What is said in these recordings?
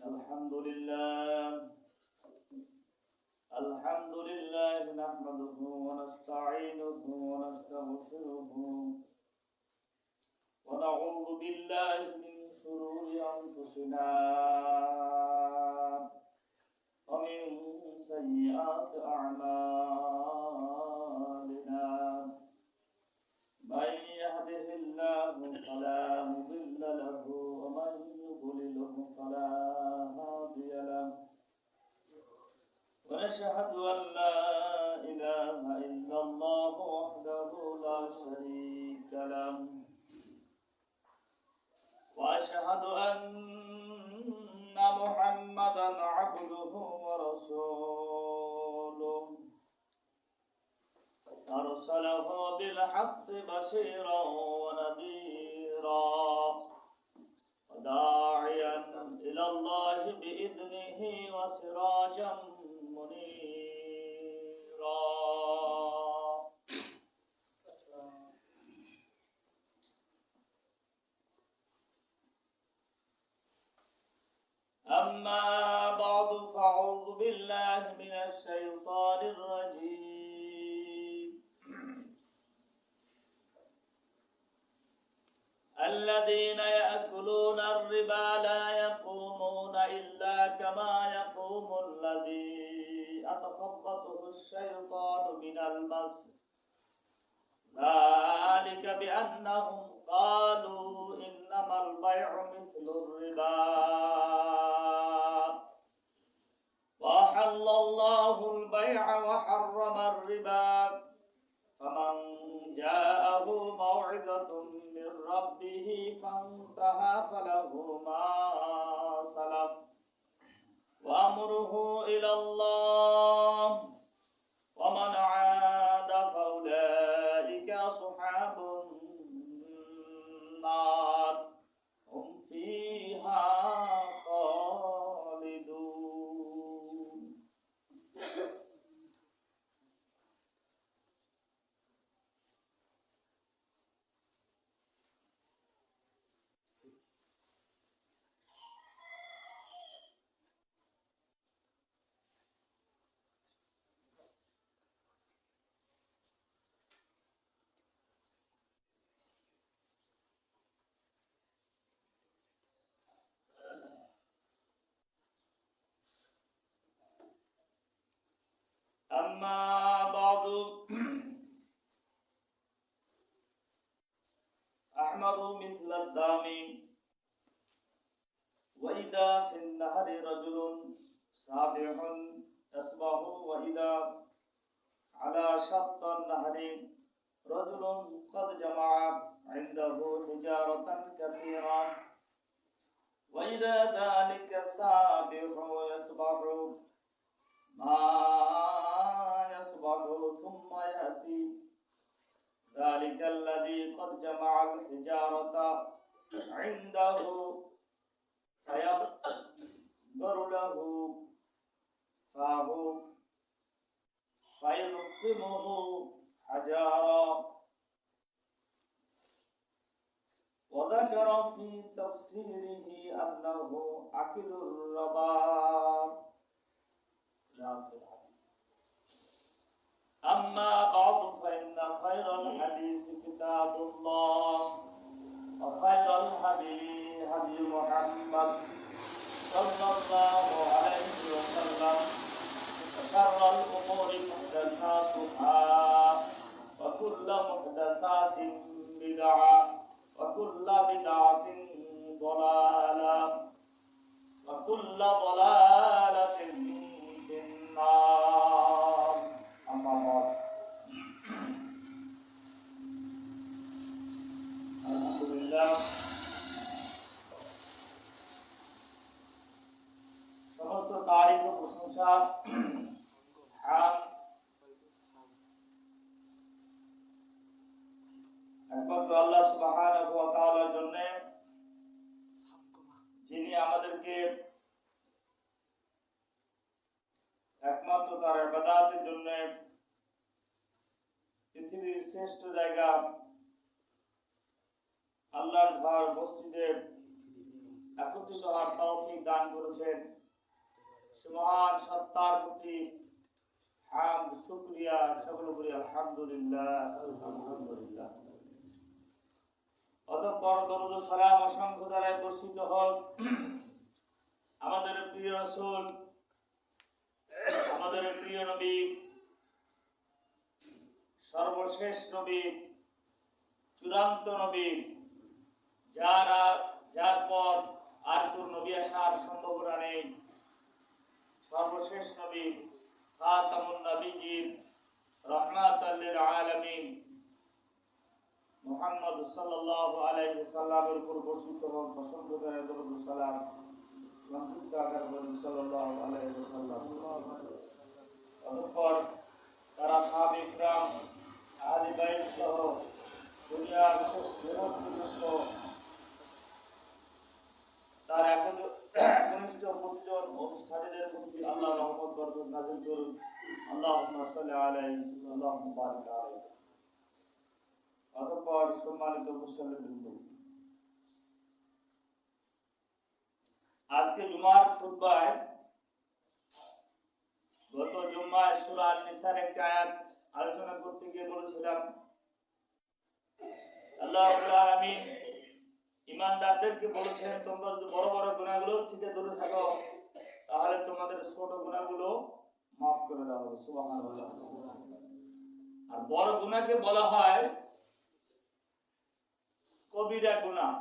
الحمد لله نحمده ونستعينه ونستغفره ونعوذ بالله من شرور أنفسنا ومن سيئات أعمالنا من يهده الله فلا مضل له ومن يضلله فلا هادي له ونشهد أن لا إله إلا الله وحده لا شريك له وأشهد أن محمدا عبده ورسوله أرسله بالحق بشيرا ونذيرا وداعيا إلى الله بإذنه وسراجا منيرا أما بعد فأعوذ بالله من الشيطان الرجيم الذين يأكلون الربا لا يقومون إلا كما يقوم الذي يتخبطه الشيطان من المس ذلك بأنهم قالوا إنما البيع مثل الربا وأحل الله البيع وحرم الربا فمن جاءه موعظة من ربه فانتهى فله ما سلف وأمره إلى الله ومن عاد فأولئك أصحاب النار هم فيها خالدون. أما بعد أحمر مثل الدام وإذا في النهر رجل سابح يسبح وإذا على شط النهر رجل قد جمع عنده حجارة كثيرة وإذا ذلك السابح يسبح ما يسبح ثم يأتي ذلك الذي قد جمع الحجارة عنده فيغفر له فاه فيلقمه حجارا وذكر في تفسيره أنه أكل الربا. أما بعد فإن خير الحديث كتاب الله وخير الهدي هدي محمد صلى الله عليه وسلم وشر الأمور محدثاتها وكل محدثات بدعة وكل بدعة ضلالة وكل ضلالة في النار. أما بعد الحمد لله সমস্ত তারিফ ও প্রশংসা একমাত্র আল্লাহ সুবহানাহু ওয়া তাআলার জন্য, যিনি আমাদেরকে একমাত্র তার ইবাদতের জন্য পৃথিবীর শ্রেষ্ঠ জায়গা আল্লাহর ঘর মসজিদে একত্রিত হওয়ার তৌফিক দান করেছেন। সে মহান সত্তার প্রতি হামদ শুকরিয়া সকল করি আলহামদুলিল্লাহ আলহামদুলিল্লাহ। অতঃপর দরুদ ও সালাম অসংখ্য দ্বারায় বর্ষিত হোক আমাদের প্রিয় রাসূল, আমাদের প্রিয় নবী, সর্বশেষ নবী, চূড়ান্ত নবী, যার পর আর কোন নবী আসার সম্ভাবনা নেই, সর্বশেষ নবী খাতামুন নবিয়্যিন রাহমাতাল লিল আলামিন মুহাম্মদ সাল্লাল্লাহু আলাইহি সাল্লামের উপর বর্ষিত হোক অসংখ্য দরুদ ও সালাম। সংক্ষিপ্ত আকারে বলি সাল্লাল্লাহু আলাইহি ওয়াসাল্লাম। অতঃপর তারা সাহাবা ইকরাম, আহলে বাইত সহ দুনিয়ার সমস্ত তার একনিষ্ঠ প্রতিজন অনুষ্ঠানীদের প্রতি আল্লাহ রহমত বরকত নাযিল করুন। আল্লাহুম্মা সাল্লি আলাইহি আল্লাহুম্মা বারিক আলাইহি। অতঃপর সম্মানিত মুসল্লিবৃন্দ, আজকে জুমার খুতবায় গত জুমায় সূরা আন-নিসার একটা আয়াত আলোচনা করতে গিয়ে বলেছিলাম আল্লাহ রাব্বুল আলামিন ঈমানদারদেরকে বলেছেন, তোমরা যদি বড় বড় গুনাহগুলো থেকে দূরে থাকো তাহলে তোমাদের ছোট গুনাহগুলো maaf করে দেওয়া হবে। সুবহানাল্লাহ। আর বড় গুনাহকে বলা হয় কবিরা গুনাহ।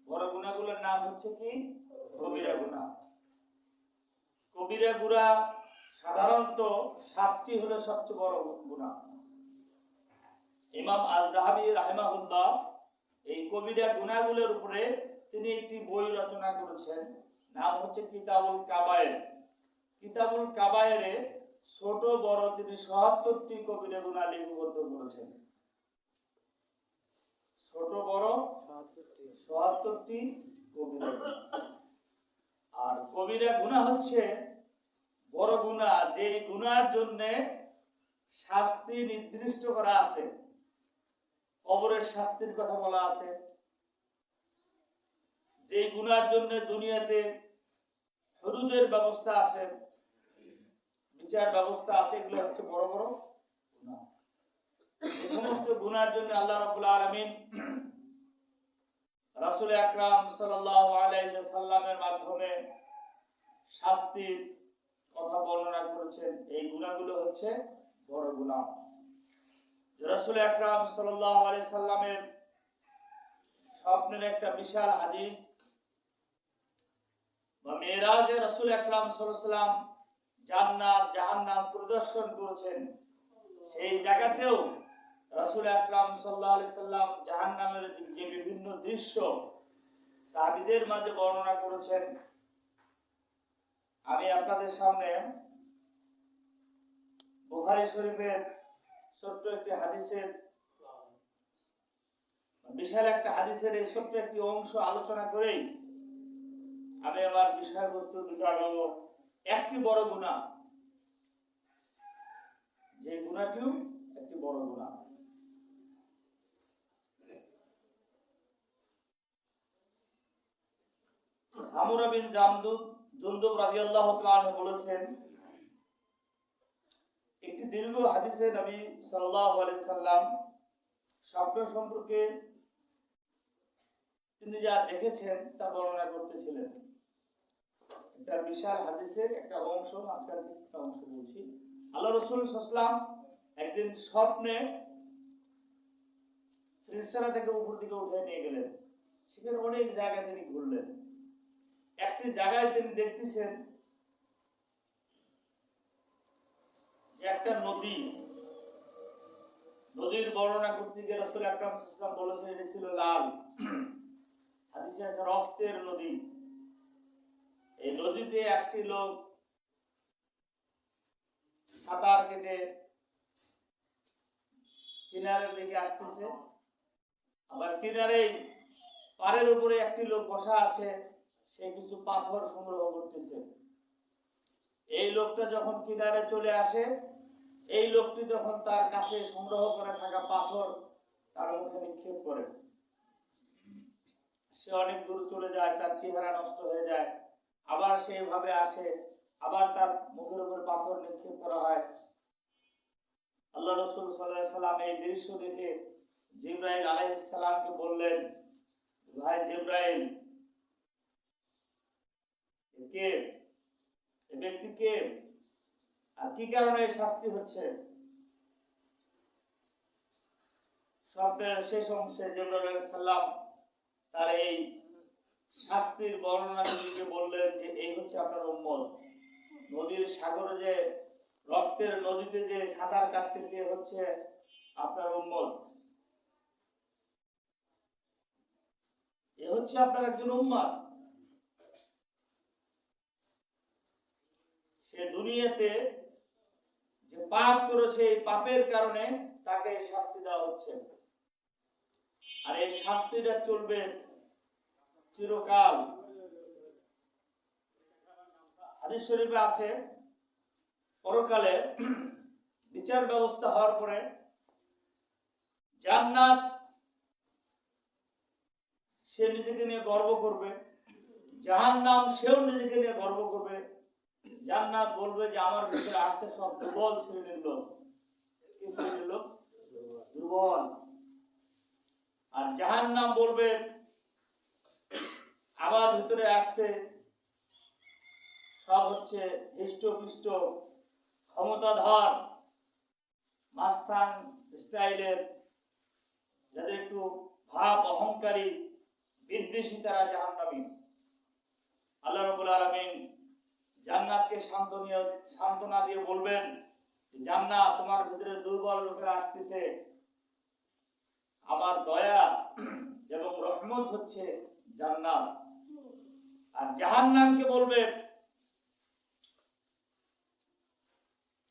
বড় গুনাহগুলোর নাম হচ্ছে কি? কবিরা গুনাহ। কবিরা গুনাহ সাধারণত 7টি হলো সবচেয়ে বড় গুনাহ। ইমাম আয-যাহাবী রাহিমাহুল্লাহ এই কবিরা গুনাহগুলোর উপরে তিনি একটি বই রচনা করেছেন, নাম হচ্ছে কিতাবুল কাবায়ের। কিতাবুল কাবায়েরে ছোট বড় তিনি ৭৭টি কবিরা গুনাহ লিপিবদ্ধ করেছেন। ছোট বড় ৭৭টি কবিরা গুনাহ। আর কবিরা গুনাহ হচ্ছে বড় গুনাহ, যে গুনাহের জন্য শাস্তি নির্দিষ্ট করা আছে। কবরের শাস্তির কথা বলা আছে। যে গুনাহের জন্য দুনিয়াতে হুদুদের ব্যবস্থা আছে, বিচার ব্যবস্থা আছে, এগুলো হচ্ছে বড় বড় গুনাহ। এই সমস্ত গুনাহের জন্য আল্লাহ রাব্বুল আলামিন রাসূল আকরাম সাল্লাল্লাহু আলাইহি ওয়াসাল্লামের মাধ্যমে শাস্তির কথা বর্ণনা করেছেন। এই গুনাহগুলো হচ্ছে বড় গুনাহ। রাসূল আকরাম সাল্লাল্লাহু আলাইহি সাল্লামের স্বপ্নের একটা বিশাল হাদিস বা মেরাজে রাসূল আকরাম সাল্লাল্লাহু আলাইহি সাল্লাম জান্নাত জাহান্নাম পরিদর্শন করেছেন। সেই জায়গাতেও রাসূল আকরাম সাল্লাল্লাহু আলাইহি সাল্লাম জাহান্নামের যে বিভিন্ন দৃশ্য সাহাবীদের মাঝে বর্ণনা করেছেন। আমি আপনাদের সামনে বুখারী শরীফের ছোট্ট একটি হাদিসের বিশাল একটা হাদিসের এই ছোট্ট একটি অংশ আলোচনা করেই আমি আমার বিষয়বস্তু দুটো আগাবো। একটি বড় গুনাহ, যে গুনাহটিও একটি বড় গুনাহ। সামুরা বিন জুনদুব রাদিয়াল্লাহু তাআলা বলেছেন, একটি দীর্ঘ হাদিসে নবী সাল্লাল্লাহু আলাইহি সাল্লাম স্বপ্ন সম্পর্কে তিনি যা দেখেছেন তা বর্ণনা করতেছিলেন। এটা বিশাল হাদিসের একটা অংশ, মাঝখান থেকে একটা অংশ বলছি। আল্লাহ রাসূল সাল্লাল্লাহু আলাইহি ওয়াসাল্লাম একদিন স্বপ্নে ফেরেশতারা থেকে উপর দিকে উঠে নিয়ে গেলেন। সেখানে অনেক জায়গা তিনি ঘুরলেন। একটি জায়গায় তিনি দেখতেছেন যে একটা নদীর বর্ণনা করতে গিয়ে রাসূল আকরাম সাল্লাল্লাহু আলাইহি ওয়াসাল্লাম বলেছেন এটি ছিল লাল। হাদিসে আছে রক্তের নদী। এই নদীতে একটি লোক সাঁতার কেটে কিনারের দিকে আসতেছে, আবার কিনারেই পাড়ের উপরে একটি লোক বসা আছে, সে কিছু পাথর সংগ্রহ করতেছে। এই লোকটা যখন কিনারে চলে আসে, এই লোকটি যখন তার কাছে সংগ্রহ করে থাকা পাথর তার মুখে নিক্ষেপ করে, সে অনেক দূর চলে যায়, তার চেহারা নষ্ট হয়ে যায়, আবার সেইভাবে আসে, আবার তার মুখের উপর পাথর নিক্ষেপ করা হয়। আল্লাহ রাসূল সাল্লাল্লাহু আলাইহি সাল্লাম এই দৃশ্য দেখে জিবরাইল আলাইহিস সালামকে বললেন, ভাই জিবরাইল, কে এই ব্যক্তি কে, আর কি কারণে শাস্তি হচ্ছে? স্বপ্নের শেষ অংশে জিবরাইল আলাইহিস সালাম তার এই শাস্তির বর্ণনা দিকে বললেন যে এই হচ্ছে আপনার উম্মত। নদীর সাগরে যে রক্তের নদীতে যে সাঁতার কাটতেছে হচ্ছে আপনার উম্মত। এ হচ্ছে আপনার একজন উম্মত। সে দুনিয়াতে যে পাপ করেছে, এই পাপের কারণে তাকে শাস্তি দেওয়া হচ্ছে, আর এই শাস্তিটা চলবে চিরকাল। হাদিস শরীফে আছে, পরকালে বিচার ব্যবস্থা হওয়ার পরে জান্নাত সে নিজেকে নিয়ে গর্ব করবে, জাহান্নাম সেও নিজেকে নিয়ে গর্ব করবে। জান্নাত বলবে যে আমার ভিতরে আছে সব দুর্বল শ্রেণীর লোক। কি শ্রেণীর লোক? দুর্বল। আর জাহান্নাম বলবে আমার ভিতরে আসছে সব হচ্ছে হৃষ্টপুষ্ট, ক্ষমতাধর, মাস্তান স্টাইলের, যাদের একটু ভাব অহংকারী, বিদ্বেষী, তারা জাহান্নামী। আল্লাহ রাব্বুল আলামিন জান্নাতকে সান্ত্বনা দিয়ে বলবেন, জান্নাত, তোমার ভিতরে দুর্বল লোকেরা আসতেছে, আমার দয়া এবং রহমত হচ্ছে জান্নাত। আর জাহান্নামকে বলবে,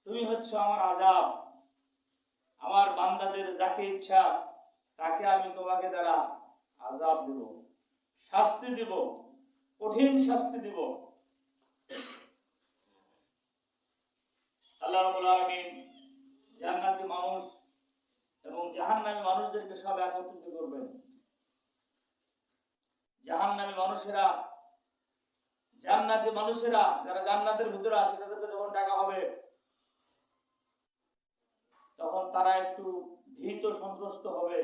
তুমি হচ্ছে আমার আযাব, আমার বান্দাদের যাকে ইচ্ছা তাকে আমি তোমাকে দ্বারা আযাব দেব, শাস্তি দেব, কঠিন শাস্তি দেব। আল্লাহ রাব্বুল আলামিন জান্নাতি মানুষ এবং জাহান্নামী মানুষদেরকে সব একত্রিত করবেন। জাহান্নামী মানুষেরা, জান্নাতি মানুষেরা যারা জান্নাতের ভিতরে আসে, তাদেরকে যখন ডাকা হবে তখন তারা একটু ভীত সন্ত্রস্ত হবে,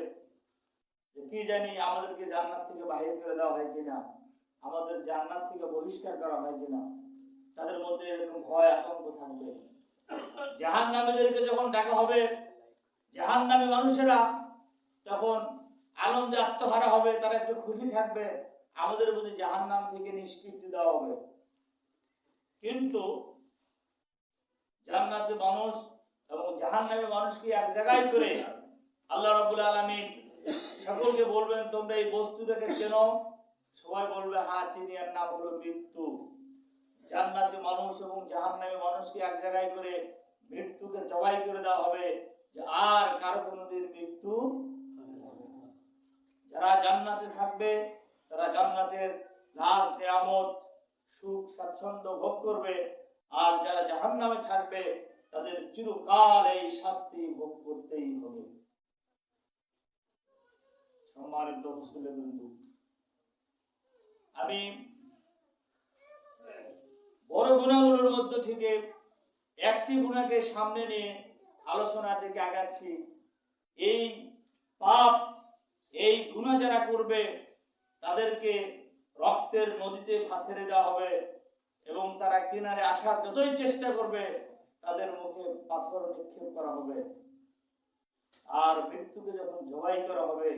যে কি জানি আমাদেরকে জান্নাত থেকে বাহির করে দেওয়া হয় কিনা, আমাদের জান্নাত থেকে বহিষ্কার করা হয় কিনা। তাদের মধ্যে এরকম ভয় আতঙ্ক থাকবে। জাহান্নামীদেরকে যখন ডাকা হবে, জাহান্নামী মানুষেরা তখন আনন্দে আত্মহারা হবে, তারা একটু খুশি থাকবে, আমাদের বুঝি জাহান্নাম থেকে নিষ্কৃতি দেওয়া হবে। কিন্তু জান্নাতি মানুষ এবং জাহান্নামী মানুষকে এক জায়গায় করে আল্লাহ রাব্বুল আলামিন সকলকে বলবেন, তোমরা এই বস্তুটাকে চেনো? সবাই বলবে, হ্যাঁ চিনি, এর নাম হলো মৃত্যু। জান্নাতি মানুষ এবং জাহান্নামী মানুষকে এক জায়গায় করে মৃত্যুকে জবাই করে দেওয়া হবে, যে আর কারো কোনোদিন মৃত্যু। যারা জান্নাতে থাকবে তারা জান্নাতের নাজ নিয়ামত, সুখ স্বাচ্ছন্দ্য ভোগ করবে, আর যারা জাহান্নামে থাকবে তাদের চিরকাল এই শাস্তি ভোগ করতেই হবে। সম্মানিত মুসলিমবৃন্দ, আমি বড় গুনাহগুলোর মধ্য থেকে একটি গুনাহকে সামনে নিয়ে আলোচনা থেকে আগাচ্ছি। এই পাপ, এই গুনাহ যারা করবে তাদেরকে রক্তের নদীতে ভাসিয়ে দেওয়া হবে, এবং তারা কিনারে আসার যতই চেষ্টা করবে তাদের মুখে পাথর নিক্ষেপ করা হবে। আর মৃত্যুকে যখন জবাই করা হবে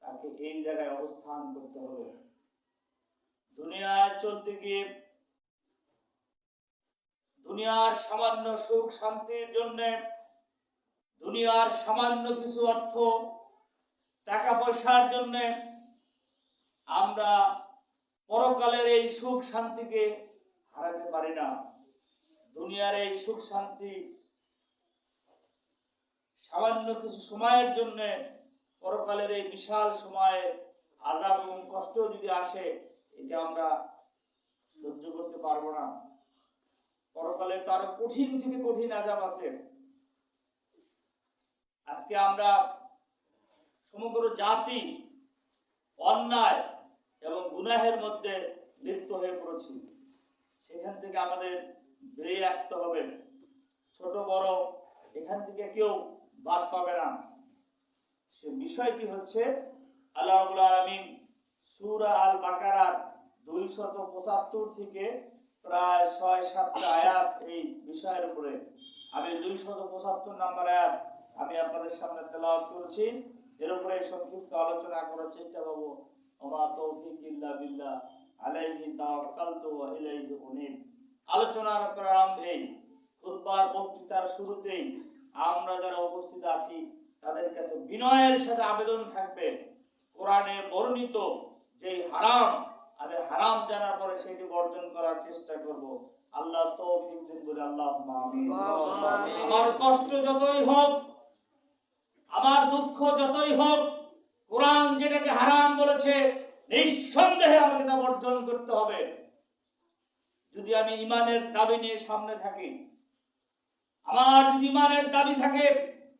তাকে এই জায়গায় অবস্থান করতে হবে। দুনিয়ায় চলতে গিয়ে দুনিয়ার সামান্য সুখ শান্তির জন্য, দুনিয়ার সামান্য কিছু অর্থ টাকা পয়সার জন্য আমরা পরকালের এই সুখ শান্তিকে হারাতে পারি না। দুনিয়ার এই সুখ শান্তি সামান্য কিছু সময়ের জন্য, পরকালের এই বিশাল সময়ে আযাব এবং কষ্ট যদি আসে, এটা আমরা সহ্য করতে পারবো না। পরকালে তো আরো কঠিন থেকে কঠিন আযাব আছে। আজকে আমরা সমগ্র জাতি অন্যায় এবং গুনাহের মধ্যে লিপ্ত হয়ে পড়েছি। সেখান থেকে আমাদের বেরিয়ে আসতে হবে। ছোট বড় এখান থেকে কেউ বাদ পাবে না। সে বিষয়টি হচ্ছে আল্লাহ রাব্বুল আলামিন সূরা আল বাকারার 275 থেকে প্রায় 6-7টা আয়াত এই বিষয়ের উপরে। আমি 275 নম্বর আয়াত আমি আপনাদের সামনে তেলাওয়াত করেছি। এর উপরে সংক্ষিপ্ত আলোচনা করার চেষ্টা করব। ওমা তৌফিক ইল্লা বিল্লাহ আলাইহি তাওয়াক্কালতু ওয়া ইলাইহি উনীব। আলোচনার প্রারম্ভে খুতবার বক্তৃতার শুরুতেই আমরা যারা উপস্থিত আছি তাদের কাছে বিনয়ের সাথে আবেদন থাকবে, কোরআনে বর্ণিত যে হারাম আমি হারাম জানার পরে সেটি বর্জন করার চেষ্টা করব। আল্লাহ তৌফিক দিন বলে আল্লাহুম্মা আমিন। আমার কষ্ট যতই হোক, আমার দুঃখ যতই হোক, কোরআন যেটাকে হারাম বলেছে নিঃসন্দেহে আমাকে তা বর্জন করতে হবে। যদি আমি ঈমানের দাবি নিয়ে সামনে থাকি, আমার যদি ঈমানের দাবি থাকে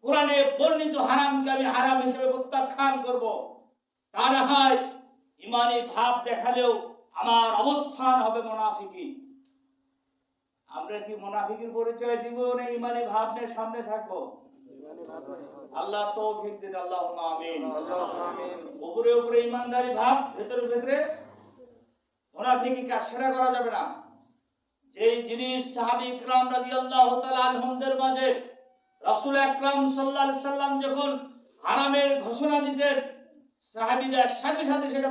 কোরআনে বর্ণিত হারামকে আমি হারাম হিসেবে প্রত্যাখ্যান করব, তা না হয় ঈমানি ভাব দেখালেও আমার অবস্থান হবে মুনাফিকি। আমরা কি মুনাফিকের পরিচয় দিব না ঈমানি ভাব নিয়ে সামনে থাকবো? আল্লাহ তৌফিক দিন, আল্লাহুম্মা আমিন। উপরে উপরে ঈমানদারি ভাব, ভেতরে ভেতরে মুনাফিকি কাজ সেরা করা যাবে না। যেই জিনিস সাহাবী ইকরাম রাদিয়াল্লাহু তাআলা আনহুমদের মাঝে রাসূল আকরাম সাল্লাল্লাহু আলাইহি সাল্লাম যখন হারামের ঘোষণা দিতেন, সাহাবীরা সাথে সাথে সেটা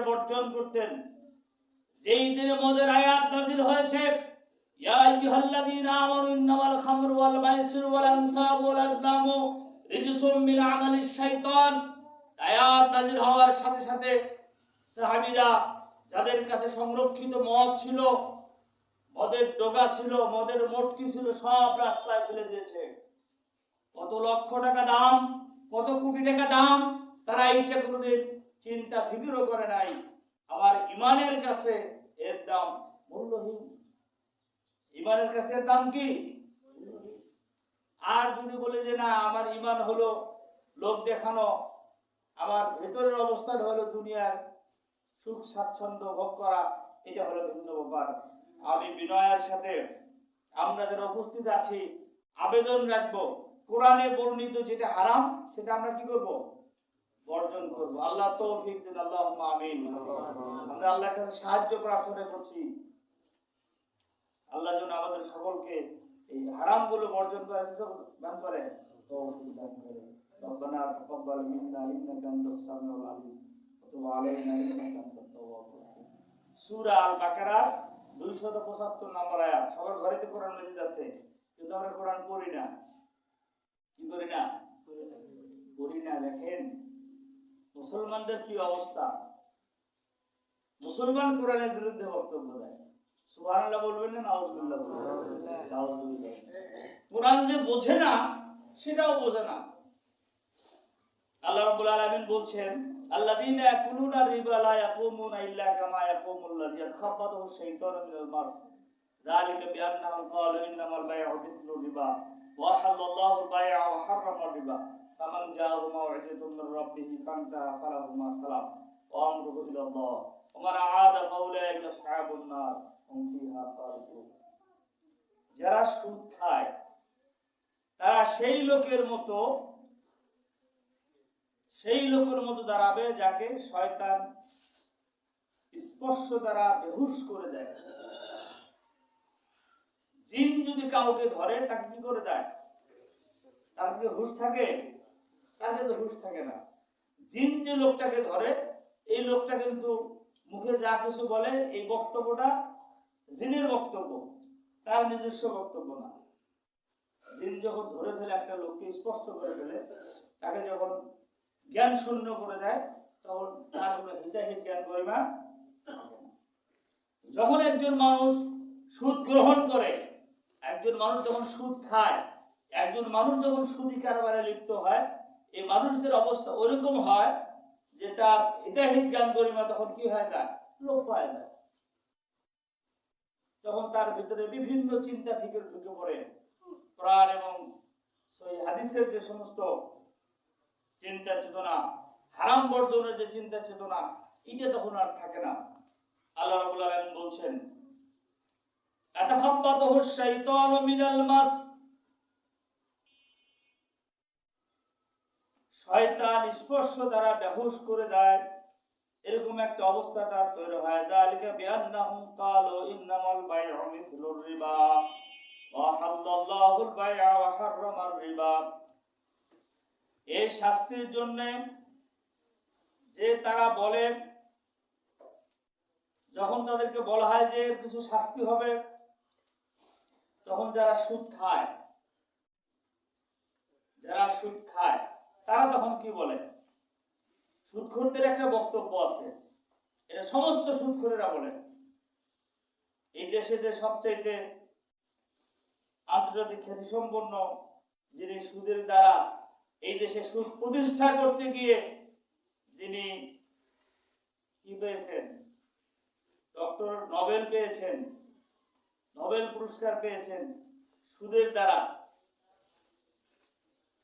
বর্জন করতেন। যেই দিনে মদের আয়াত নাযিল হয়েছে, ইয়া আইয়ুহাল্লাযীনা আমানু ইন্নামাল খামরু ওয়াল মাইসিরু ওয়াল আনসাবু ওয়াল আজলামু রিজসুম মিন আমালিশ শাইতান, আয়াত নাযিল হওয়ার সাথে সাথে সাহাবীরা যাদের কাছে সংরক্ষিত মদ ছিল, মদের ডগা ছিল, মদের মটকি ছিল, সব রাস্তায় ফেলে দিয়েছে। কত লক্ষ টাকা দাম, কত কোটি টাকা দাম, তারা এইটা কোনোদিন চিন্তা ফিকিরও করে নাই। আমার ঈমানের কাছে এর দাম মূল্যহীন। ঈমানের কাছে এর দাম কি? আর যদি বলে যে না আমার ঈমান হলো লোক দেখানো, আমার ভেতরের অবস্থান হলো দুনিয়ার সুখ স্বাচ্ছন্দ্য ভোগ করা, এটা হলো ভিন্ন ব্যাপার। আমি বিনয়ের সাথে আমরা যারা উপস্থিত আছি আবেদন রাখবো, কোরআনে বর্ণিত যেটা হারাম সেটা আমরা কি করব? বর্জন করব। আল্লাহ তৌফিক দিন, আল্লাহুম্মা আমিন। আমরা আল্লাহর কাছে সাহায্য প্রার্থনা করছি, আল্লাহ যেন আমাদের সকলকে এই হারামগুলো বর্জন করার দান করে, তৌফিক দান করে। রব্বানা তাকাব্বাল মিন্না ইন্নাকা আনতাস সামিউল আলিম ওয়া তুব আলাইনা ইন্নাকা আনতাত তাওয়াবুর রাহিম। সূরা আল বাকারা 275 নম্বর আয়াত। সবার ঘরেতে কোরআন মাজিদ আছে, কিন্তু আমরা কোরআন পড়ি না। কি করি না? পড়ি না। দেখেন মুসলমানদের কি অবস্থা। মুসলমান কোরআনের বিরুদ্ধে বক্তব্য দেয়। সুবহানাল্লাহ বলবেন না নাউজুবিল্লাহ বলবেন? নাউজুবিল্লাহ। কোরআন যে বোঝে না সেটাও বোঝে না। আল্লাহ রাব্বুল আলামিন বলছেন, আল্লাযীনা ইয়াকুলুনা রিবা লা ইয়াকুমুনা ইল্লা কামা ইয়াকুমুল্লাযী ইয়াতাখাব্বাতুহু শাইতানু মিনাল মাস যালিকা বিআন্নাহুম ক্বালু ইন্নামাল বাই'উ মিছলু রিবা ওয়া আহাল্লাল্লাহু আল-বাই'a ওয়া হাররামা রিবা ফামান জাআহু মাউ'িযাতুম মির রাব্বিহি ফান্তাহা ফালাহু মা সালাম ওয়া আমরুহু ইলাল্লাহ ওয়া মান আ'আদা ফাউলাইকা আসহাবুন নার হুম ফিহা খালিদুন। যারা সুদ খায় তারা সেই লোকের মতো দাঁড়াবে যাকে শয়তান স্পর্শ দ্বারা বেহুশ করে দেয়। জিন যদি কাউকে ধরে তাকে কি করে দেয়? তার কি হুঁশ থাকে? তার কিন্তু হুঁশ থাকে না। জিন যে লোকটাকে ধরে, এই লোকটা কিন্তু মুখে যা কিছু বলে এই বক্তব্যটা জিনের বক্তব্য, তার নিজস্ব বক্তব্য না। জিন যখন ধরে ফেলে একটা লোককে স্পর্শ করে ফেলে, তাকে যখন জ্ঞান শূন্য করে দেয়, তখন তার কোনো হিতাহিত জ্ঞান গরিমা। যখন একজন মানুষ সুদ গ্রহণ করে, একজন মানুষ যখন সুদ খায়, একজন মানুষ যখন সুদি কারবারে লিপ্ত হয়, এই মানুষদের অবস্থা ওরকম হয় যে তার হিতাহিত জ্ঞান গরিমা তখন কি হয়ে যায়? লোপ পায় যায়। তখন তার ভিতরে বিভিন্ন চিন্তা ফিকির ঢুকে পড়ে। কোরআন এবং সহিহ হাদিসের যে সমস্ত চিন্তা চেতনা, হারাম বর্জনের যে চিন্তা চেতনা, এটা তখন আর থাকে না। আল্লাহ রাব্বুল আলামিন বলছেন, আতাখাব্বাতুহু শাইতানু মিনাল মাস, শয়তান স্পর্শ দ্বারা বেহুশ করে দেয়, এরকম একটা অবস্থা তার তৈরি হয়। যালিকা বিআন্নাহুম ক্বালু ইন্নামাল বাইউ মিসলুর রিবা ওয়া হাল্লাল্লাহুল বাই'a ওয়া হাররামার রিবা। এই শাস্তির জন্য যে তারা বলে, যখন তাদেরকে বলা হয় যে কিছু শাস্তি হবে, তখন যারা সুদ খায় তারা তখন কি বলে? সুদখোরদের একটা বক্তব্য আছে, এটা সমস্ত সুদখোরেরা বলে, এই দেশে যে সবচাইতে আন্তর্জাতিক খ্যাতিসম্পন্ন যিনি সুদের দ্বারা এই দেশে সুদ প্রতিষ্ঠা করতে গিয়ে যিনি কি পেয়েছেন, ডক্টর নোবেল পেয়েছেন, নোবেল পুরস্কার পেয়েছেন সুদের দ্বারা,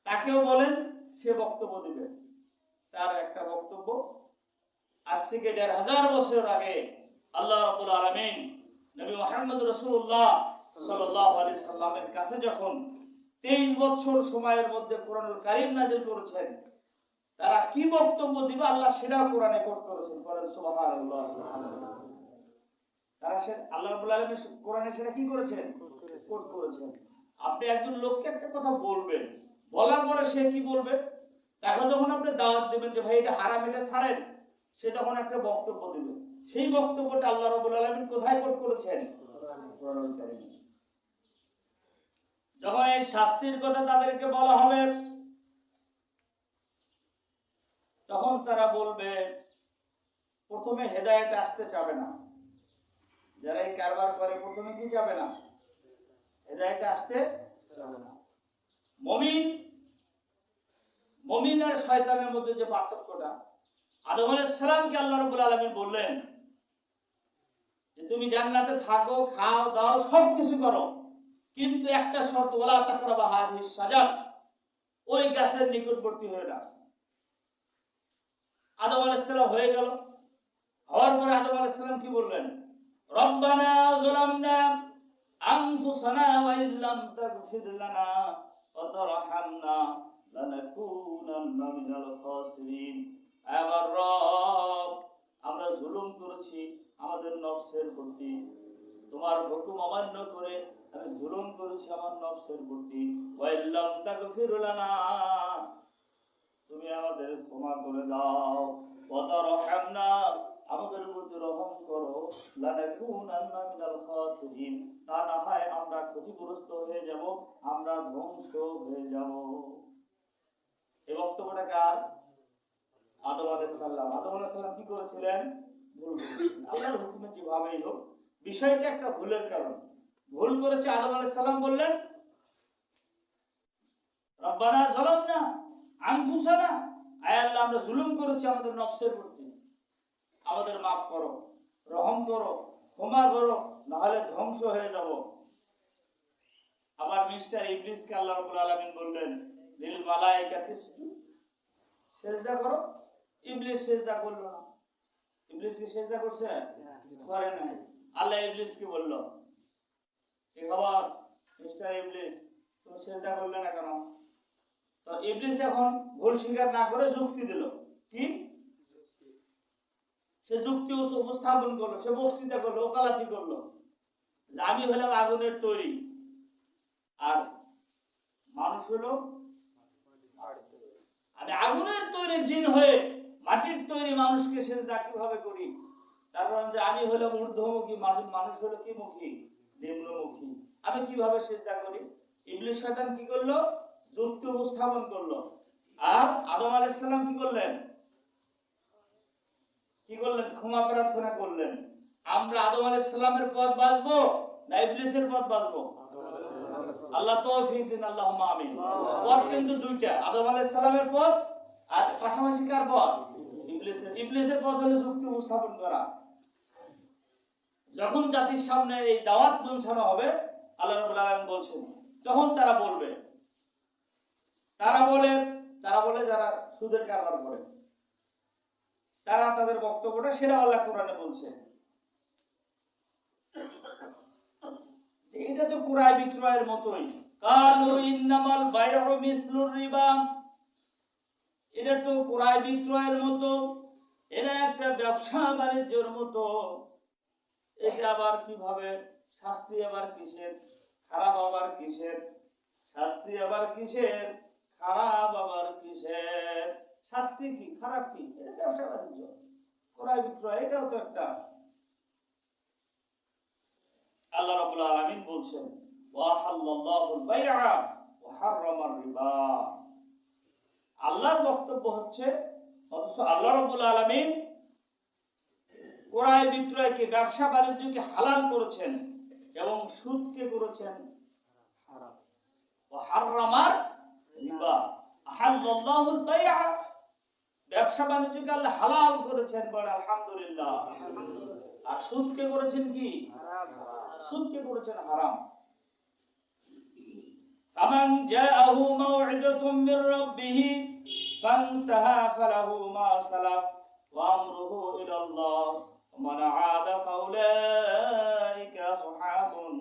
তাকেও বলেন সে বক্তব্য দিবে। তার একটা বক্তব্য, আজ থেকে ১৫০০ বছর আগে আল্লাহ রাব্বুল আলামিন নবী মুহাম্মদ রাসূলুল্লাহ সাল্লাল্লাহু আলাইহি সাল্লামের কাছে যখন 23 বছর সময়ের মধ্যে কোরআনুল কারীম নাযিল করেছেন, তারা কি বক্তব্য দিবে আল্লাহ সেটা কোরআনে কোট করেছেন। বলেন সুবহানাল্লাহ। তারা সে আল্লাহ রাব্বুল আলামিন কোরআনে সেটা কি করেছেন? কোট করেছেন। আপনি একজন লোককে একটা কথা বলবেন, বলার পরে সে কি বলবে, তাকে যখন আপনি দাওয়াত দিবেন যে ভাই এটা হারাম, এটা ছাড়েন, সে তখন একটা বক্তব্য দিবে। সেই বক্তব্যটা আল্লাহ রাব্বুল আলামিন কোথায় কোট করেছেন? কোরআনুল কারীমে। যখন এই শাস্তির কথা তাদেরকে বলা হবে, তখন তারা বলবে, প্রথমে হেদায়েতে আসতে চাবে না। যারা এই কারবার করে প্রথমে কি চাবে না? হেদায়েতে আসতে চাবে না। মুমিন আর শয়তানের মধ্যে যে পার্থক্যটা, আদম আলাইহিস সালামকে আল্লাহ রাব্বুল আলামিন বললেন যে তুমি জান্নাতে থাকো, খাও দাও, সবকিছু করো, কিন্তু একটা শর্ত, ওয়ালা তাকরাবা হাযিহিস শাজার, ওই গাছের নিকটবর্তী হয়ে না। আদম আলাইহিস সালাম হয়ে গেল, হওয়ার পরে আদম আলাইহিস সালাম কি বললেন? রব্বানা যালামনা আনফুসানা ওয়া ইল্লাম তাগফির লানা ওয়া তারহামনা লানাকুনান্না মিনাল খাসিরিন। আমার রব, আমরা জুলুম করেছি আমাদের নফসের প্রতি, তোমার হুকুম অমান্য করে আমি জুলুম করেছি আমার নফসের প্রতি। ওয়া ইল্লাম তাগফির লানা, তুমি আমাদের ক্ষমা করে দাও। ওয়া তারহামনা, আমাদের প্রতি রহম করো। লানাকুনান্না মিনাল খাসিরিন, তা না হয় আমরা ক্ষতিগ্রস্ত হয়ে যাব, আমরা ধ্বংস হয়ে যাব। এই বক্তব্যটা কার? আদম আলাইহিস সালাম। আদম আলাইহিস সালাম কি করেছিলেন? ভুল করেছিলেন। আল্লাহর হুকুমে যেভাবেই হোক, বিষয়টা একটা ভুলের কারণ, ভুল করেছে। আদম আলাইহিস সালাম বললেন, রব্বানা যালামনা আনফুসানা, আয় আল্লাহ আমরা জুলুম করেছি আমাদের নফসের প্রতি, আমাদের মাফ করো, রহম করো, ক্ষমা করো, না হলে ধ্বংস হয়ে যাব। আবার মিস্টার ইবলিসকে আল্লাহ রাব্বুল আলামিন বললেন, লিল মালাইকাতিসজু, সিজদা করো। ইবলিস সিজদা করলো না। ইবলিস কি সিজদা করছে? করে নাই। আল্লাহ ইবলিসকে বলল, কি খবর মিস্টার ইবলিস, তুমি সিজদা করলে না কেন? তো ইবলিস এখন ভুল স্বীকার না করে যুক্তি দিল। কি? সে যুক্তি উপস্থাপন করলো, সে বক্তৃতা করলো, ওকালতি করলো যে আমি হলাম আগুনের তৈরি আর মানুষ হলো, আমি আগুনের তৈরি জিন হয়ে মাটির তৈরি মানুষকে সিজদা কিভাবে করি? তারপর যে আমি হলাম ঊর্ধ্বমুখী, মানুষ হলো কি মুখী? নিম্নমুখী, আমি কিভাবে সিজদা করি? ইবলিস শয়তান কি করলো? যুক্তি উপস্থাপন করলো। আর আদম আলাইহিস সালাম কি করলেন? ক্ষমা প্রার্থনা করলেন। আমরা আদম আলাইহিস সালামের পথ বাঁচবো না ইবলিসের পথ বাঁচবো? আল্লাহ তৌফিক দিন, আল্লাহুম্মা আমিন। পথ কিন্তু দুইটা, আদম আলাইহিস সালামের পথ আর পাশাপাশি কার পথ? ইবলিসের। ইবলিসের পথ হলো যুক্তি উপস্থাপন করা। যখন জাতির সামনে এই দাওয়াত পৌঁছানো হবে, আল্লাহ রাব্বুল আলামিন বলছেন, তখন তারা বলে যারা সুদের কারবার করে, তারা তাদের বক্তব্যটা সেটা আল্লাহ কোরআনে বলছে যে এটা তো ক্রয় বিক্রয়ের মতোই। কালু ইন্নামাল বাইউ মিসলুর রিবা, এটা তো ক্রয় বিক্রয়ের মতো, এটা একটা ব্যবসা বাণিজ্যের মতো। এটা আবার কিভাবে? শাস্তি আবার কিসের? খারাপ আবার কিসের? শাস্তি আবার কিসের? খারাপ আবার কিসের? শাস্তি কি, খারাপ কি? এটা ব্যবসা বাণিজ্য, ক্রয় বিক্রয়, এটাও তো একটা। আল্লাহ রাব্বুল আলামিন বলছেন ওয়া হাল্লাল্লাহুল বাইআ ওয়া হারামার রিবা। আল্লাহর বক্তব্য হচ্ছে, অথচ আল্লাহ রাব্বুল আলামিন ক্রয় বিক্রয়কে, ব্যবসা বাণিজ্যকে হালাল করেছেন এবং সুদকে করেছেন হারাম। ওয়া হারামার রিবা, আহাল্লাল্লাহুল বাইআ, ব্যবসা বাণিজ্যকে আল্লাহ হালাল করেছেন, বলে আলহামদুলিল্লাহ। আর সুদকে করেছেন কি? হারাম। সুদকে করেছেন হারাম। ফামান জাআহু মাউইযাতুম মির রাব্বিহি ফান্তাহা ফালাহু মা সালাফ ওয়া আমরুহু ইলাল্লাহ ওয়া মান আ'াদা ফাউলাইকা আসহাবুন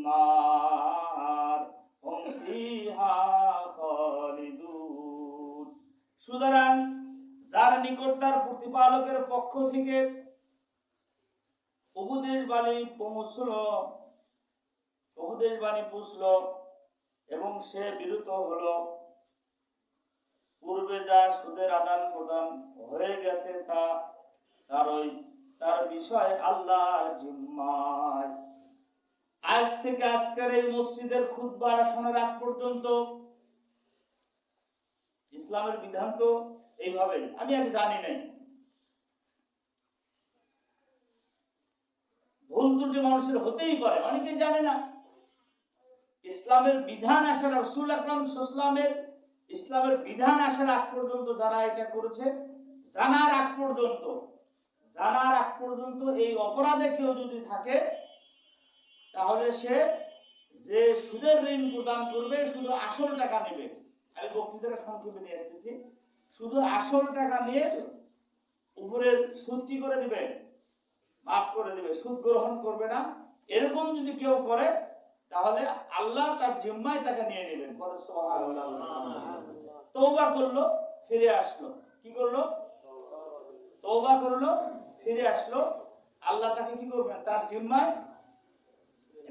নার হুম ফিহা খালিদুন। সুতরাং যার নিকট তার প্রতিপালকের পক্ষ থেকে উপদেশ বাণী পৌঁছল এবং সে বিরত হলো, পূর্বে যা সুদের আদান প্রদান হয়ে গেছে তার বিষয় আল্লাহর জিম্মায়। আজ থেকে আজকের এই মসজিদের খুতবা শোনার আগ পর্যন্ত ইসলামের বিধান তো এইভাবে, আমি আগে জানি নাই, ভুল ত্রুটি মানুষের হতেই পারে, অনেকে জানে না। ইসলামের বিধান আসার, রাসূল আকরাম সাল্লাল্লাহু আলাইহি ওয়াসাল্লামের ইসলামের বিধান আসার আগ পর্যন্ত যারা এটা করেছে, জানার আগ পর্যন্ত এই অপরাধে কেউ যদি থাকে, তাহলে সে যে সুদের ঋণ প্রদান করবে, শুধু আসল টাকা নেবে। আমি বক্তৃতাটা সংক্ষেপে নিয়ে আসতেছি। শুধু আসল টাকা নিয়ে উপরের সুদ কি করে দিবে? মাফ করে দিবে, সুদ গ্রহণ করবে না। এরকম যদি কেউ করে, তাহলে আল্লাহ তার জিম্মায় তাকে নিয়ে নেবেন। সুবহানাল্লাহ। তওবা করলো, ফিরে আসলো, কি করলো? তওবা করলো, ফিরে আসলো, আল্লাহ তাকে কি করবেন? তার জিম্মায়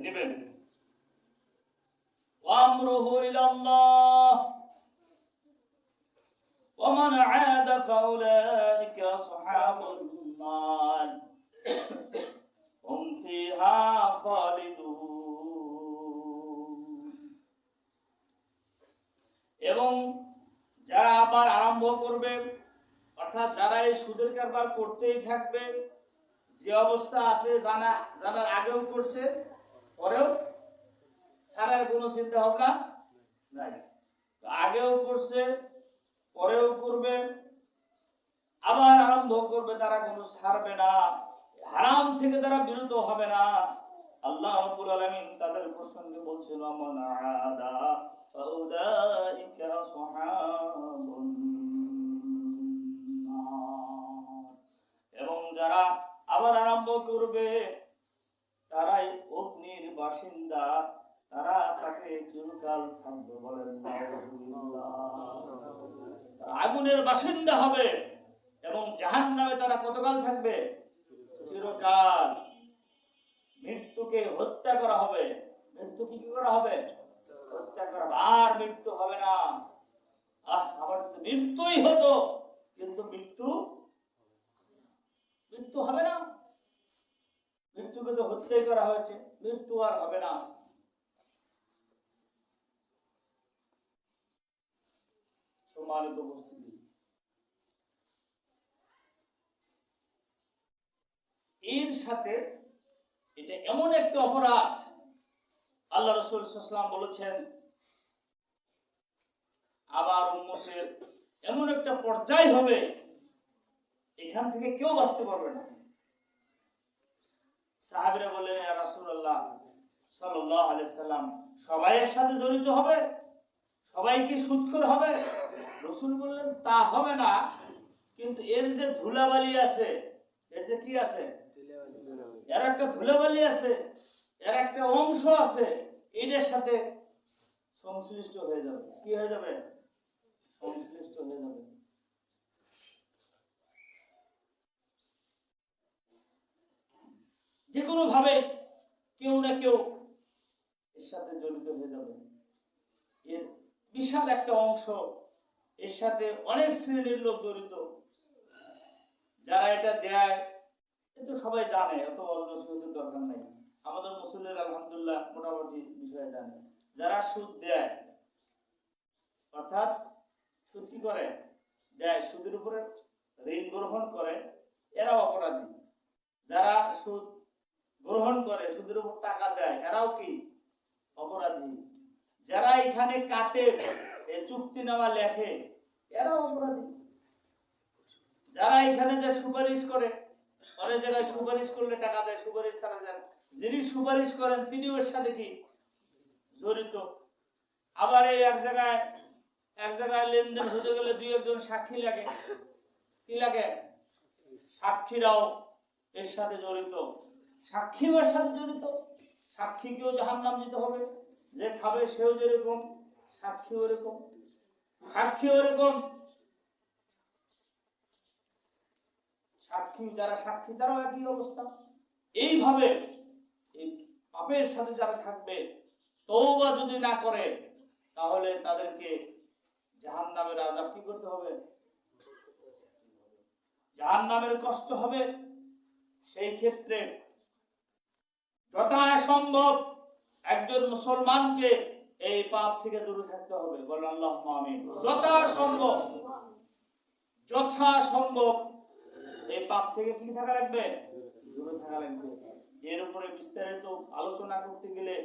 নেবেন। ওয়ামরুহু ইলাল্লাহ ওয়া মান আ'াদা ফাউলাইকা আসহাবুন নার হুম ফিহা খালিদুন। এবং যারা আবার আরম্ভ করবে, অর্থাৎ যারা এই সুদের কারবার করতেই থাকবে, যে অবস্থা আছে জানার আগেও করছে, পরেও ছাড়ার কোনো চিন্তা ভাবনা নাই, আগেও করছে, পরেও করবে, আবার আরম্ভ করবে, তারা কোনো ছাড়বে না, হারাম থেকে তারা বিরত হবে না। আল্লাহ রাব্বুল আলামিন তাদের প্রসঙ্গে বলছেন মান আদা ফাউলাইকা আসহাবুন নার। এবং যারা আবার আরম্ভ করবে, তারাই অগ্নির বাসিন্দা, তারা তাকে চিরকাল থাকবে, বলেন নাউযুবিল্লাহ। আগুনের বাসিন্দা হবে এবং জাহান্নামে তারা কতকাল থাকবে? চিরকাল। মৃত্যুকে হত্যা করা হবে, মৃত্যুকে কি করা হবে? হত্যা করা হবে, আর মৃত্যু হবে না। আবার যদি মৃত্যুই হতো, কিন্তু মৃত্যু হবে না, মৃত্যুকে তো হত্যাই করা হয়েছে, মৃত্যু আর হবে না। সম্মানিত উপস্থিতি, এর সাথে এটা এমন একটা অপরাধ, আল্লাহ রাসূল সাল্লাল্লাহু আলাইহি ওয়াসাল্লাম বলেছেন, আবার উম্মতের এমন একটা পর্যায় হবে, এখান থেকে কেউ বাঁচতে পারবে না। সাহাবীরা বললেন, ইয়া রাসূলুল্লাহ সাল্লাল্লাহু আলাইহি সাল্লাম, সবাই এর সাথে জড়িত হবে? সবাই কি সুদখোর হবে? রাসূল বললেন, তা হবে না, কিন্তু এর যে ধুলাবালি আছে, এর যে কি আছে, এর একটা ধুলাবালি আছে, এর একটা অংশ আছে, এটার সাথে সংশ্লিষ্ট হয়ে যাবে। কি হয়ে যাবে? সংশ্লিষ্ট হয়ে যাবে। যে কোনো ভাবে কেউ না কেউ এর সাথে জড়িত হয়ে যাবে। এর বিশাল একটা অংশ, এর সাথে অনেক শ্রেণীর লোক জড়িত। যারা এটা দেয় কিন্তু সবাই জানে, এত অজনসিহতের দরকার নাই। আমাদের মুসলিমের আলহামদুলিল্লাহ মোটামুটি বিষয়ে জানে। যারা সুদ দেয়, অর্থাৎ সুদ কি করে দেয়, সুদের উপরে ঋণ গ্রহণ করে, এরাও অপরাধী। যারা সুদ গ্রহণ করে, সুদের উপর টাকা দেয়, এরাও কি অপরাধী। যারা এখানে কাতে চুক্তিনামা লেখে, এরাও অপরাধী। যারা এখানে যে সুপারিশ করে, অনেক জায়গায় সুপারিশ করলে টাকা দেয়, সুপারিশ ছাড়া যায়, যিনি সুপারিশ করেন তিনিও এর সাথে কি জড়িত। আবার এই এক জায়গায় লেনদেন হতে গেলে দুই একজন সাক্ষী লাগে, কি লাগে, সাক্ষীরাও এর সাথে জড়িত, সাক্ষীও এর সাথে জড়িত। সাক্ষীকেও জাহান্নাম দিতে হবে, যে খাবে সেও যেরকম, সাক্ষীও এরকম, সাক্ষীও এরকম। সাক্ষী, যারা সাক্ষী তারাও একই অবস্থা। এইভাবে এই পাপের সাথে যারা থাকবে, তওবা যদি না করে, তাহলে তাদেরকে জাহান্নামের আযাব কি করতে হবে, জাহান্নামের কষ্ট হবে। সেই ক্ষেত্রে যথাসম্ভব একজন মুসলমানকে এই পাপ থেকে দূরে থাকতে হবে। বলেন আল্লাহুম্মা আমিন। যথাসম্ভব এই পাপ থেকে কি থাকা লাগবে, দূরে থাকা লাগবে। এর উপরে বিস্তারিত আলোচনা করতে গেলে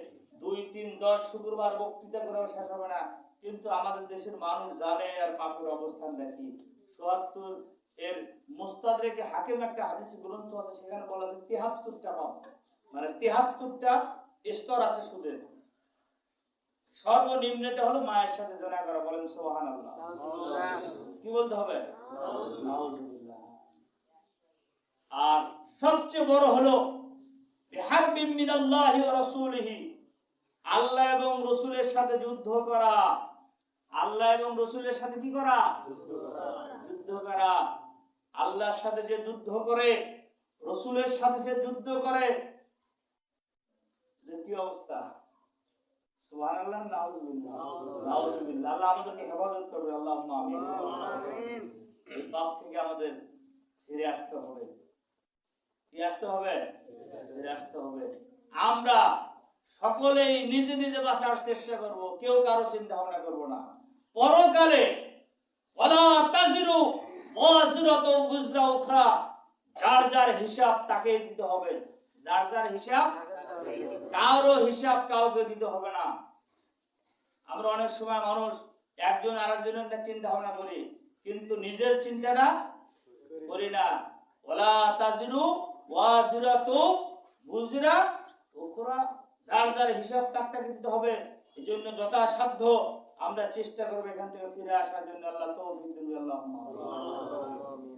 2, 3, 10 শুক্রবার বক্তৃতা করেও শেষ হবে না। কিন্তু আমাদের দেশের মানুষ জানে আর পাপের অবস্থান দেখি। ৭৪ এর মুস্তাদরেকে হাকিম একটা হাদিস গ্রন্থ আছে, সেখানে বলা আছে ৭৩টা পাপ, মানে ৭৩টা স্তর আছে সুদের। সর্বনিম্নটা হলো মায়ের সাথে জিনা করা। বলেন সুবহানাল্লাহ। কি বলতে হবে? নাউজুবিল্লাহ। আর সবচেয়ে বড় হলো বিহারবিন মিনাল্লাহি ওয়া রাসূলিহি, আল্লাহ এবং রাসূলের সাথে যুদ্ধ করা। আল্লাহ এবং রাসূলের সাথে কি করা? যুদ্ধ করা। আল্লাহর সাথে যে যুদ্ধ করে, রাসূলের সাথে যে যুদ্ধ করে, কি অবস্থা? সুবহানাল্লাহ, নাউজুবিল্লাহ, নাউজুবিল্লাহ। আল্লাহ আমাদেরকে হেফাজত করবে। আল্লাহুম্মা আমিন। এই পাপ থেকে আমাদের ফিরে আসতে হবে। কি আসতে হবে? ফিরে আসতে হবে। আমরা সকলেই নিজে নিজে বাঁচার চেষ্টা করব, কেউ কারো চিন্তা ভাবনা করব না। পরকালে ওয়ালা তাজিরু ওয়াজিরাতু উযরা উখরা, যার যার হিসাব তাকেই দিতে হবে। যার যার হিসাব, কারো হিসাব কাউকে দিতে হবে না। আমরা অনেক সময় মানুষ একজন আরেকজনের চিন্তা ভাবনা করি, কিন্তু নিজের চিন্তাটা করি না। ওয়ালা তাজিরু ওয়াজিরাতু উযরা উখরা, যার যার হিসাব তাকে দিতে হবে। এজন্য যথাসাধ্য আমরা চেষ্টা করব এখান থেকে ফিরে আসার জন্য। আল্লাহ তৌফিক দিন। আল্লাহুম্মা আমিন।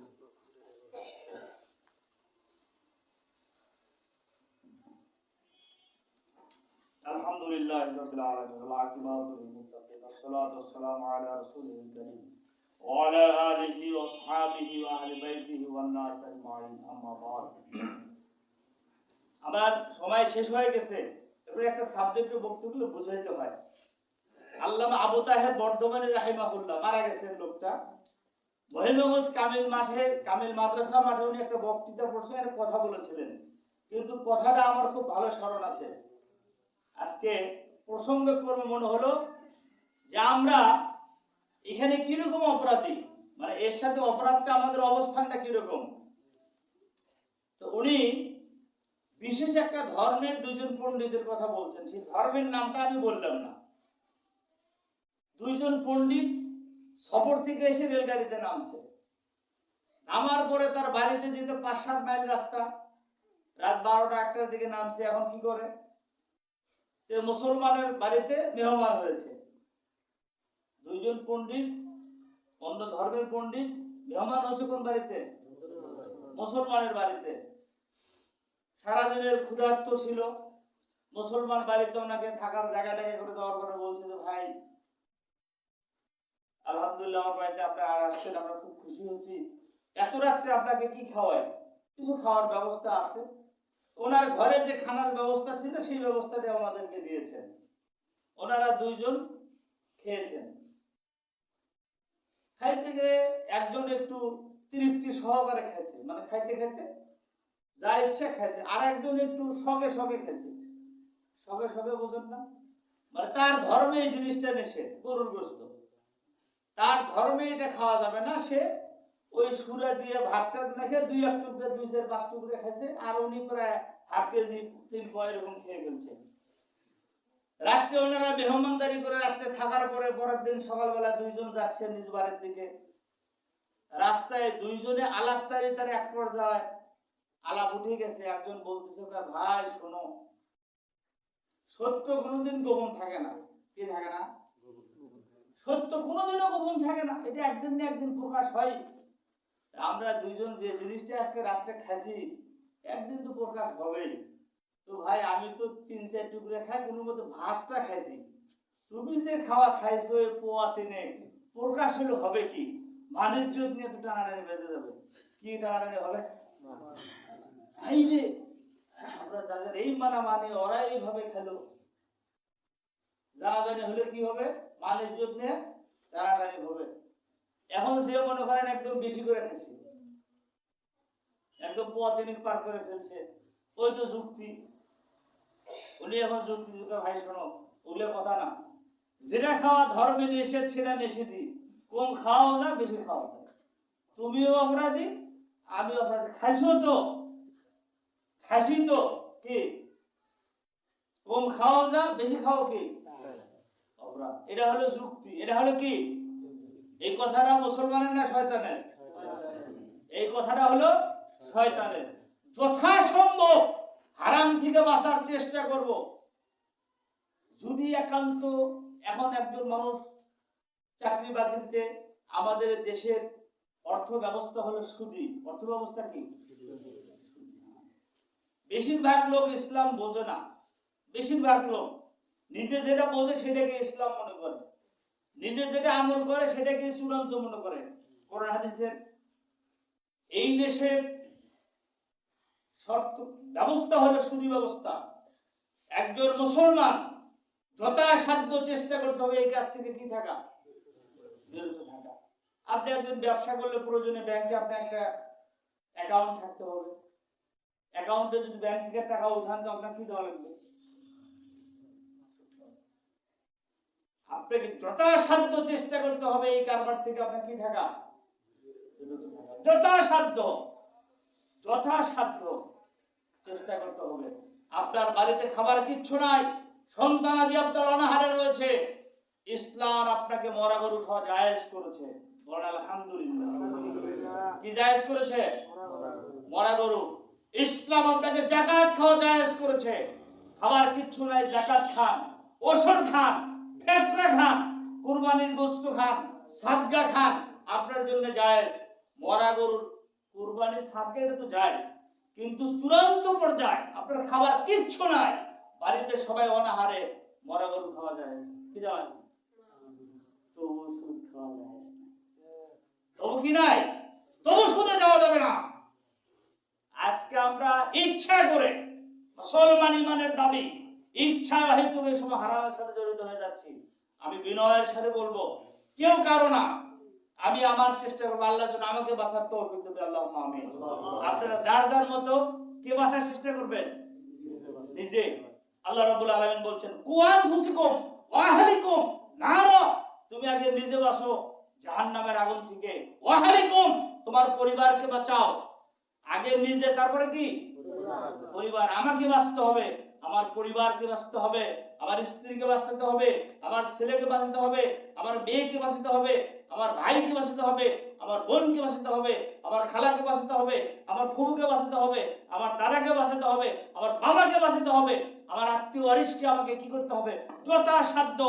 আলহামদুলিল্লাহি রাব্বিল আলামিন ওয়াল আকিবাতু লিল মুত্তাকিন, ওয়াসসালাতু ওয়াসসালামু আলা রাসূলিল কারীম ওয়া আলা আলিহি ওয়া আসহাবিহি ওয়া আহলি বাইতিহি ওয়ান নাস আজমাইন, আম্মা বা'দ। আমার সময় শেষ হয়ে গেছে, এবারে একটা সাবজেক্টের বক্তব্য বুঝাইতে হয়। আল্লামা আবু তাহের বর্ধমানী রাহিমাহুল্লাহ মারা গেছেন লোকটা। মহিলাগঞ্জ কামিল মাদ্রাসা মাঠে উনি একটা বক্তৃতা প্রসঙ্গে একটা কথা বলেছিলেন, কিন্তু কথাটা আমার খুব ভালো স্মরণ আছে। আজকে প্রসঙ্গ কর্মে মনে হলো যে আমরা এখানে কিরকম অপরাধী, মানে এর সাথে অপরাধটা আমাদের অবস্থানটা কিরকম। তো উনি বিশেষ একটা ধর্মের দুজন পণ্ডিতের কথা বলছেন, সেই ধর্মের নামটা আমি বললাম না। দুইজন পণ্ডিত সফর থেকে এসে রেলগাড়িতে নামছে। নামার পরে তার বাড়িতে যেতে 5-7 মাইল রাস্তা, রাত 12টা-1টার দিকে নামছে। এখন কি করে, যে মুসলমানের বাড়িতে মেহমান হয়েছে। দুইজন পণ্ডিত, অন্য ধর্মের পণ্ডিত, মেহমান হচ্ছে কোন বাড়িতে? মুসলমানের বাড়িতে। সারাদিনের ক্ষুধার্ত ছিল, মুসলমান বাড়িতে ওনাকে থাকার জায়গাটাকে করে দেওয়ার পরে বলছে যে ভাই আলহামদুলিল্লাহ আমার বাড়িতে আপনারা আসছেন, আমরা খুব খুশি হয়েছি, এত রাত্রে আপনাকে কি খাওয়াই? কিছু খাওয়ার ব্যবস্থা আছে। ওনার ঘরে যে খানার ব্যবস্থা ছিল সেই ব্যবস্থাটা আমাদেরকে দিয়েছেন। ওনারা দুইজন খেয়েছেন। খাইতে গিয়ে একজন একটু তৃপ্তি সহকারে খাইছে, মানে খাইতে খাইতে যা ইচ্ছা খাইছে, আর একজন একটু শখে শখে খাইছে। শখে শখে বোঝেন না, মানে তার ধর্মে এই জিনিসটা নেশে, গরুর গোস্ত, তার ধর্মে এটা খাওয়া যাবে না। সে ওই সুরা দিয়ে ভাতটা নাকি 2-1 টুকরা 2-4-5 টুকরা খাইছে, আর উনি প্রায় 1/2 কেজি 3 পয় এরকম খেয়ে ফেলছে। রাত্রে ওনারা মেহমানদারি করে রাত্রে থাকার পরে পরের দিন সকালবেলা দুইজন যাচ্ছে নিজ বাড়ির দিকে। রাস্তায় দুইজনে আলাপচারি, তার এক পর্যায়ে আলাপ উঠে গেছে। একজন বলতেছে ভাই শোনো, সত্য কোনোদিন গোপন থাকে না। কি থাকে না? সত্য কোনোদিনও গোপন থাকে না, এটা একদিন না একদিন প্রকাশ হয়। আমরা দুইজন যে জিনিসটা আজকে রাত্রে খাইছি একদিন তো প্রকাশ হবেই। তো ভাই আমি তো 3-4 টুকরা খাই, কোনো মতো ভাতটা খাইছি, তুমি যে খাওয়া খাইছো এই পোয়া তিনে প্রকাশ হলে হবে কি? বাণিজ্য নিয়ে তো টানাটানি বেঁচে যাবে। কি টানাটানি হবে? এই যে আমরা যাদের এই মানে ওরা এইভাবে খেলো, জানাজানি হলে কি হবে? বাণিজ্য নিয়ে টানাটানি হবে। এখন যে মনে করেন একদম বেশি করে খাইছে, একদম পোয়া তিনেক পার করে ফেলছে, ওই তো যুক্তি। উনি এখন যুক্তি দিতে, ভাই শোনো ওগুলো কথা না, যেটা খাওয়া ধর্মে নিষেধ সেটা নিষেধই, কম খাওয়াও না বেশি খাওয়া না। তুমিও অপরাধী আমিও অপরাধী। খাইছো তো, খাসি তো কি, কম খাওয়াও যা বেশি খাও কি অপরাধ। এটা হলো যুক্তি, এটা হলো কি? এই কথাটা মুসলমানের না শয়তানের? এই কথাটা হলো শয়তানের। যথাসম্ভব হারাম থেকে বাঁচার চেষ্টা করব। যদি একান্ত এখন একজন মানুষ চাকরি বাকরিতে, আমাদের দেশের অর্থ ব্যবস্থা হলো সুদী। অর্থ ব্যবস্থা কি? বেশিরভাগ লোক ইসলাম বোঝে না। বেশিরভাগ লোক নিজে যেটা বোঝে সেটাকে ইসলাম মনে করে, নিজে যেটা আমল করে সেটাকে চূড়ান্ত মনে করে। কোরআন হাদিসের এই দেশের শর্ত ব্যবস্থা হলো সুদী ব্যবস্থা। একজন মুসলমান যথাসাধ্য চেষ্টা করতে হবে এই কাজ থেকে কি থাকা, বিরত থাকা। আপনি একজন ব্যবসা করলে প্রয়োজনে ব্যাংকে আপনার একটা অ্যাকাউন্ট থাকতে হবে। অ্যাকাউন্টে যদি ব্যাংক থেকে টাকা উঠান তো আপনার কি দেওয়া লাগবে? আপনাকে যথাসাধ্য চেষ্টা করতে হবে এই কারবার থেকে আপনার কি থাকা, যথাসাধ্য যথাসাধ্য চেষ্টা করতে হবে। আপনার বাড়িতে খাবার কিচ্ছু নাই, সন্তানাদি আপনার অনাহারে রয়েছে, ইসলাম আপনাকে মরা গরু খাওয়া জায়েজ করেছে। বলেন আলহামদুলিল্লাহ। কি জায়েজ করেছে? মরা গরু। ইসলাম আপনাকে যাকাত খাওয়া জায়েজ করেছে। খাবার কিচ্ছু নাই, যাকাত খান, ওষুধ খান, ফেতরা খান, কুরবানির গোশত খান, সাদকা খান, আপনার জন্য জায়েজ। মরা গরুর কুরবানির সাদকা এটা তো জায়েজ, কিন্তু চূড়ান্ত পর্যায়ে আপনার খাবার কিচ্ছু নাই, বাড়িতে সবাই অনাহারে, মরা গরু খাওয়া যায় কি জায়েজ? তবু সুদ খাওয়া যায়, তবু কি নাই, তবু সুদে যাওয়া যাবে না। আজকে আমরা ইচ্ছা করে মুসলমান ইমানের দাবি ইচ্ছা হেতু এই সময় হারামের সাথে জড়িত হয়ে যাচ্ছি। আমি বিনয়ের সাথে বলবো, কেউ কারো না, আমি আমার চেষ্টা করবো আল্লাহ যেন আমাকে বাঁচার তৌফিক দেবে। আল্লাহুম্মা আমিন। আপনারা যার যার মতো কে বাঁচার চেষ্টা করবেন? নিজে। আল্লাহ রাব্বুল আলামিন বলছেন কুআন ফুসিকুম ওয়া আহলিকুম নার, তুমি আগে নিজে বাঁচো জাহান্নামের আগুন থেকে, ওয়া আহলিকুম তোমার পরিবারকে বাঁচাও। আগে নিজে, তারপরে কি পরিবার। আমাকে বাঁচতে হবে, আমার পরিবারকে বাঁচতে হবে, আমার স্ত্রীকে বাঁচাতে হবে, আমার ছেলেকে বাঁচাতে হবে, আমার মেয়েকে বাঁচাতে হবে, আমার ভাইকে বাঁচাতে হবে, আমার বোনকে বাঁচাতে হবে, আমার খালাকে বাঁচাতে হবে, আমার ফুফুকে বাঁচাতে হবে, আমার দাদাকে বাঁচাতে হবে, আমার বাবাকে বাঁচাতে হবে, আমার আত্মীয় ওয়ারিসকে আমাকে কি করতে হবে? যথাসাধ্য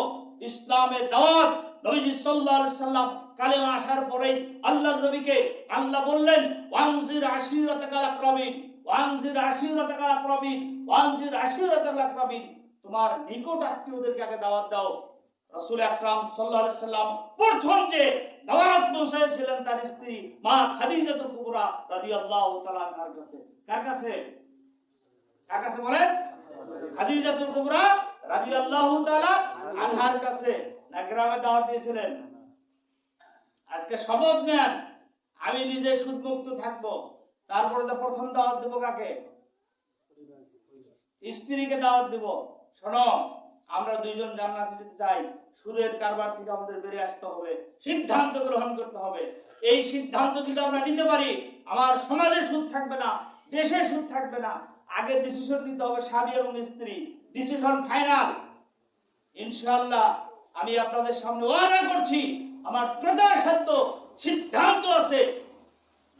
ইসলামের দাওয়াত নবীজি সাল্লাল্লাহু আলাইহি সাল্লাম কালেমা আসার পরেই আল্লাহর নবীকে আল্লাহ বললেন ওয়ানজির আশিরাতাকাল আকরাবিন, ওয়ানজির আশিরাতাকাল আকরাবিন, ওয়ানজির আশিরাতাকাল আকরাবিন, তোমার নিকট আত্মীয়দেরকে আগে দাওয়াত দাও। রাসূল আকরাম সাল্লাল্লাহু আলাইহি সাল্লাম প্রথম যে দাওয়াত পৌঁছেছিলেন তার স্ত্রী মা খাদিজাতুল কুবরা রাদিয়াল্লাহু তাআলা আনহার কাছে। কার কাছে? কার কাছে বলেন? খাদিজাতুল কুবরা রাদিয়াল্লাহু তাআলা আনহার কাছে। না গ্রামে দাওয়াত দিয়েছিলেন? আজকে শপথ নেন আমি নিজে সুদমুক্ত থাকবো, তারপরে তো প্রথম দাওয়াত দেব কাকে? স্ত্রীকে দাওয়াত দেব। শোনো, আমরা দুইজন জান্নাতে যেতে চাই, সুদের কারবার থেকে আমাদের বেরিয়ে আসতে হবে, সিদ্ধান্ত গ্রহণ করতে হবে। এই সিদ্ধান্ত যদি আমরা নিতে পারি, আমার সমাজে সুদ থাকবে না, দেশে সুদ থাকবে না। আগে ডিসিশন নিতে হবে স্বামী এবং স্ত্রী, ডিসিশন ফাইনাল। ইনশাআল্লাহ আমি আপনাদের সামনে ওয়াদা করছি, আমার যথাসাধ্য সিদ্ধান্ত আছে,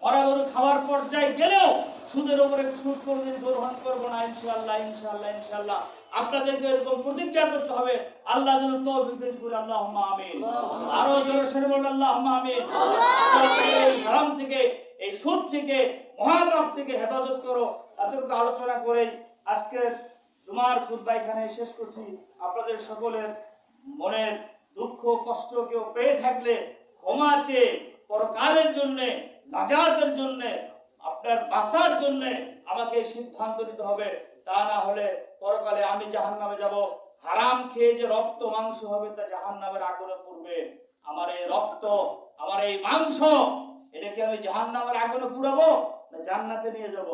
মরা গরু খাওয়ার পর্যায়ে গেলেও সুদের উপরে সুদ কোনদিন গ্রহণ করব না। ইনশাআল্লাহ ইনশাআল্লাহ ইনশাআল্লাহ আপনাদেরকে এরকম প্রতিজ্ঞা করতে হবে। আল্লাহ যেন তৌফিক দেন, বলে আল্লাহুম্মা আমিন। আরো জোরে সরে বলুন আল্লাহুম্মা আমিন। এই হারাম থেকে, এই সুদ থেকে, মহাপাপ থেকে হেফাজত করো। এতটুকু আলোচনা করে আজকের জুমার খুতবা এখানে শেষ করছি। আপনাদের সকলের মনের দুঃখ কষ্ট কেউ পেয়ে থাকলে ক্ষমা চেয়ে পরকালের জন্য, নাজাতের জন্য, আপনার বাঁচার জন্য আমাকে সিদ্ধান্ত নিতে হবে। তা না হলে পরকালে আমি জাহান্নামে যাব। হারাম খেয়ে যে রক্ত মাংস হবে তা জাহান্নামের আগুনে পড়বে। আমার এই রক্ত, আমার এই মাংস, এটাকে আমি জাহান্নামের আগুনে পুরাবো না জান্নাতে নিয়ে যাব?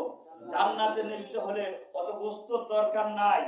জান্নাতে নিতে হলে অত গোস্তর দরকার নাই,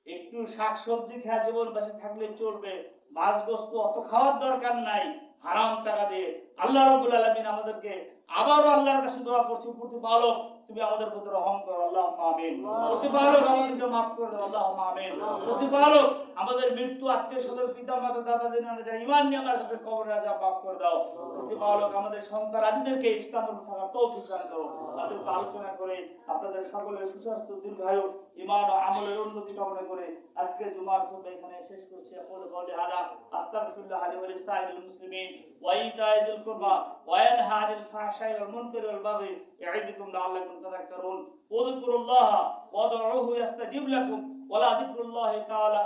একটু শাকসবজি খেয়ে জীবন বেঁচে থাকলে চলবে। মাছ গোস্ত অত খাওয়ার দরকার নাই। হারাম টাকা দিয়ে আল্লাহ রাব্বুল আলামিন আমাদেরকে আবারও আল্লাহর কাছে দোয়া করছি, প্রতিপালক তুমি আমাদের প্রতি রহম করো, আল্লাহুম্মা আমিন। প্রতিপালক আমাদেরকে মাফ করে দাও, আল্লাহুম্মা আমিন। প্রতিপালক আমাদের মৃত্যু আত্মীয় স্বজন পিতা মাতা দাদা দিন যারা ঈমান নিয়ে আমরা তাদের কবরে আযাব মাফ করে দাও। প্রতিপালক আমাদের সন্তান আদিদেরকে ইসলামের থাকার তৌফিক দান করো। তাদের আলোচনা করে আপনাদের সকলের সুস্বাস্থ্য, দীর্ঘায়ু, ঈমান ও আমলের উন্নতি কামনা করে আজকে জুমার খুতবা এখানে শেষ করছি। আকুলু কাওলি হাদা আস্তাগফিরুল্লাহ লি ওয়া লিসাইরিল মুসলিমিন ওয়া ইতাইযিল কুরবা ওয়া ইয়ানহা আনিল ফাহশাই ওয়াল মুনকারি ওয়াল বাগই ইয়াইদুকুম লাআল্লাকুম তাযাক্কারুন। উযকুরুল্লাহ ওয়াদউহু ইস্তাজিব লাকুম ওয়া লা যিকরুল্লাহি তাআলা